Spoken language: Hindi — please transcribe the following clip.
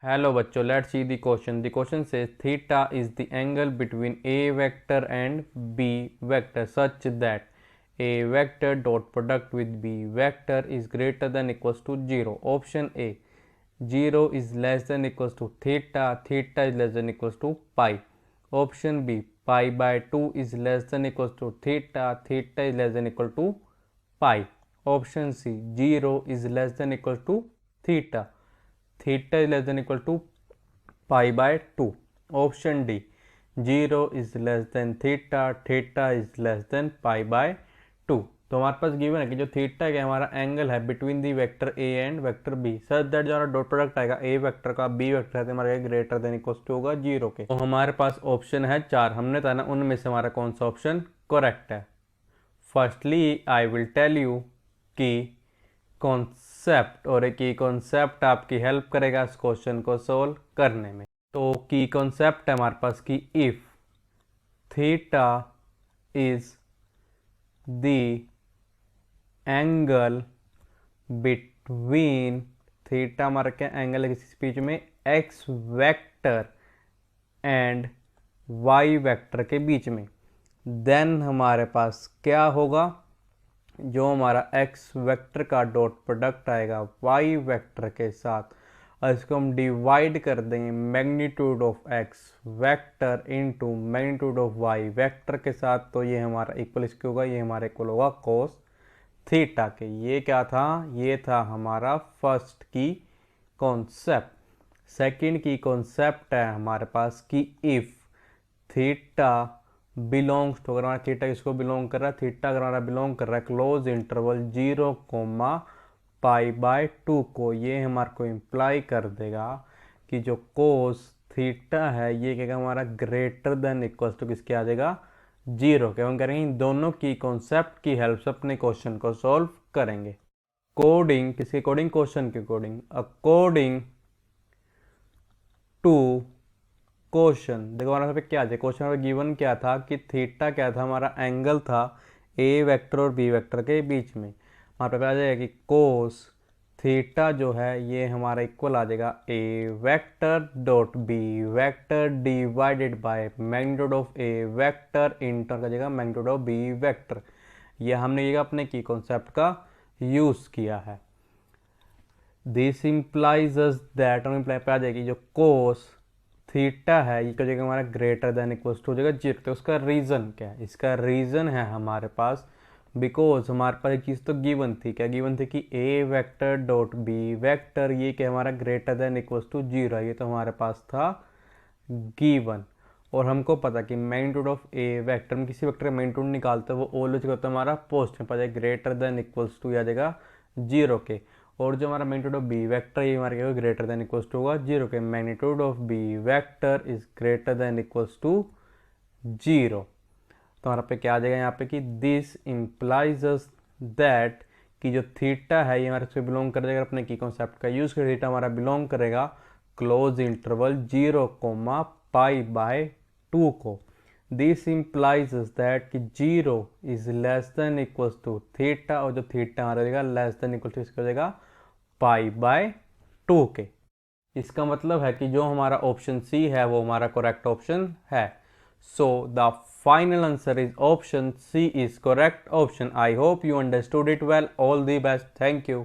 Hello bachcho, let's see the question. The question says theta is the angle between A vector and B vector such that A vector dot product with B vector is greater than equals to 0. Option A, 0 is less than equals to theta, theta is less than equals to pi. Option B, pi by 2 is less than equals to theta, theta is less than equal to pi. Option C, 0 is less than equals to theta, theta is less than equal to pi by 2. Option D, 0 is less than theta, theta is less than pi by 2. तो हमारे पास गिवन है कि जो थीटा है हमारा एंगल है between the vector a and vector b such that जो हमारा डॉट प्रोडक्ट आएगा ए वेक्टर का बी वेक्टर है तो हमारा ग्रेटर देन इक्वल्स टू होगा 0 के। तो हमारे पास ऑप्शन है 4, हमने बताना उनमें से हमारा कौन सा ऑप्शन करेक्ट है। Firstly I will tell you कि कॉन्सेप्ट और एक की कॉन्सेप्ट आपकी हेल्प करेगा इस क्वेश्चन को सोल्व करने में। तो की कॉन्सेप्ट है हमारे पास कि if theta is the angle between, theta हमारा क्या एंगल है किसी स्पीच में x vector and y vector के बीच में, देन हमारे पास क्या होगा, जो हमारा x वेक्टर का डॉट प्रोडक्ट आएगा y वेक्टर के साथ और इसको हम डिवाइड कर देंगे magnitude of x vector into magnitude of y vector के साथ, तो ये हमारा इक्वल इसके होगा, ये हमारा इक्वल होगा कोस थीटा के। ये क्या था, ये था हमारा फर्स्ट की कॉन्सेप्ट। सेकंड की कॉन्सेप्ट है हमारे पास कि इफ थीटा बिलोंग्स टू, अगर हमारा थीटा किसको बिलोंग कर रहा है, थीटा अगर हमारा बिलोंग कर रहा है क्लोज इंटरवल 0 पाई बाय 2 को, ये हमारे को इम्प्लाई कर देगा कि जो कोस थीटा है ये क्या हमारा ग्रेटर देन इक्वल टू किसके आ जाएगा 0 के। हम करेंगे इन दोनों की कॉन्सेप्ट की हेल्प से अपने क्वेश्चन को सॉल्व करेंगे। कोडिंग किसके अकॉर्डिंग, क्वेश्चन के अकॉर्डिंग, अकॉर्डिंग टू क्वेश्चन। देखो हमारे पे क्या है, क्वेश्चन में गिवन क्या था कि थीटा क्या था, हमारा एंगल था ए वेक्टर और बी वेक्टर के बीच में। हमारे पे आ जाएगा कि कोस थीटा जो है ये हमारा इक्वल आ जाएगा a vector dot b vector divided by magnitude of a vector into का जाएगा मैग्नीट्यूड ऑफ बी वेक्टर। ये हमने ये अपने की कॉन्सेप्ट का यूज़ किया है। दिस इम्प्लाइज दैट, हम इम्प्लाई पे आ जाएगी जो कोस थीटा है ये क्या जगह हमारा ग्रेटर देन इक्वल्स टू हो जाएगा 0। तो उसका रीज़न क्या है, इसका रीज़न है हमारे पास बिकॉज हमारे पास एक चीज़ तो गिवन थी, क्या गिवन थी कि ए वेक्टर डॉट बी वेक्टर ये क्या हमारा ग्रेटर देन इक्वल्स टू 0 है, ये तो हमारे पास था गिवन। और हमको पता कि मैग्नीट्यूड ऑफ ए वेक्टर में किसी वेक्टर का मैग्नीट्यूड निकालते हैं वो ऑलवेज होता है हमारा पोस्ट में पता है ग्रेटर देन इक्वल्स टू आ जाएगा 0 के। और जो हमारा मैग्नीट्यूड ऑफ बी वेक्टर ये हमारे क्या ग्रेटर देन इक्वल्स टू होगा 0 के। Magnitude of b vector is greater than equals to 0। तो हमारा पे क्या आ जाएगा यहाँ पे कि दिस इम्प्लाइज दैट कि जो थीटा है ये हमारे से बिलोंग कर जाएगा, अपने की कॉन्सेप्ट का यूज़ कर थीटा हमारा बिलोंग करेगा क्लोज इंटरवल 0 पाई बाय 2 को। दिस इम्प्लाइज दैट कि 0 is less than equals to theta और जो थीटा हमारा रहेगा लेस देन इक्वल टू इसका जाएगा पाई बाय 2 के। इसका मतलब है कि जो हमारा ऑप्शन सी है वो हमारा करेक्ट ऑप्शन है। So the final answer is option c is correct option. I hope you understood it well. All the best. Thank you.